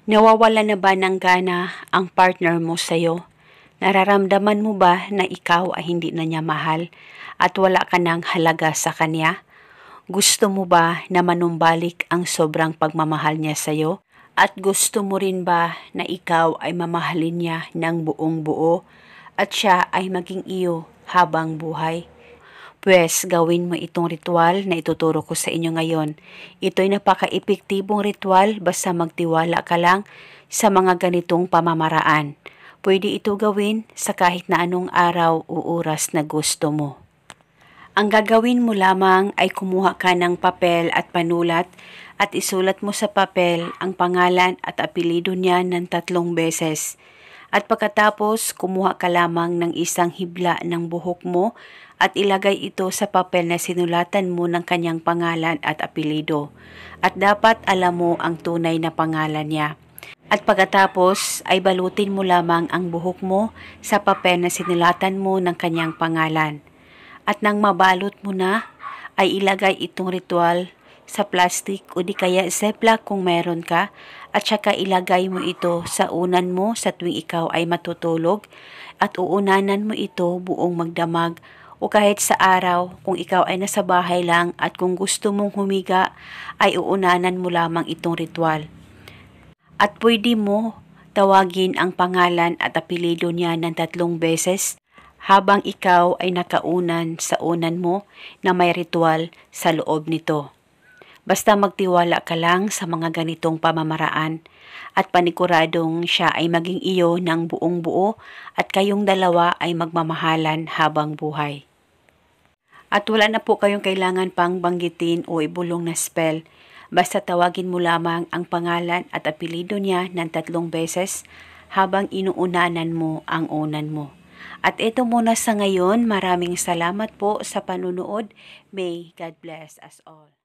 Nawawala na ba ng gana ang partner mo sa'yo? Nararamdaman mo ba na ikaw ay hindi na niya mahal at wala ka ng halaga sa kanya? Gusto mo ba na manumbalik ang sobrang pagmamahal niya sa'yo? At gusto mo rin ba na ikaw ay mamahalin niya ng buong buo at siya ay maging iyo habang buhay? Pwes, gawin mo itong ritual na ituturo ko sa inyo ngayon. Ito'y napaka-epektibong ritual basta magtiwala ka lang sa mga ganitong pamamaraan. Pwede ito gawin sa kahit na anong araw o oras na gusto mo. Ang gagawin mo lamang ay kumuha ka ng papel at panulat at isulat mo sa papel ang pangalan at apelyido niya ng 3 beses. At pagkatapos, kumuha ka lamang ng isang hibla ng buhok mo at ilagay ito sa papel na sinulatan mo ng kanyang pangalan at apelyido. At dapat alam mo ang tunay na pangalan niya. At pagkatapos ay balutin mo lamang ang buhok mo sa papel na sinulatan mo ng kanyang pangalan. At nang mabalot mo na, ay ilagay itong ritual sa plastic o di kaya ziplock kung meron ka at saka ilagay mo ito sa unan mo sa tuwing ikaw ay matutulog at uunanan mo ito buong magdamag o kahit sa araw kung ikaw ay nasa bahay lang at kung gusto mong humiga ay uunanan mo lamang itong ritual. At pwede mo tawagin ang pangalan at apelyido niya ng 3 beses habang ikaw ay nakaunan sa unan mo na may ritual sa loob nito. Basta magtiwala ka lang sa mga ganitong pamamaraan at paniguradong siya ay maging iyo ng buong buo at kayong dalawa ay magmamahalan habang buhay. At wala na po kayong kailangan pang banggitin o ibulong na spell. Basta tawagin mo lamang ang pangalan at apelyido niya ng 3 beses habang inuunanan mo ang unan mo. At ito muna sa ngayon, maraming salamat po sa panunood. May God bless us all.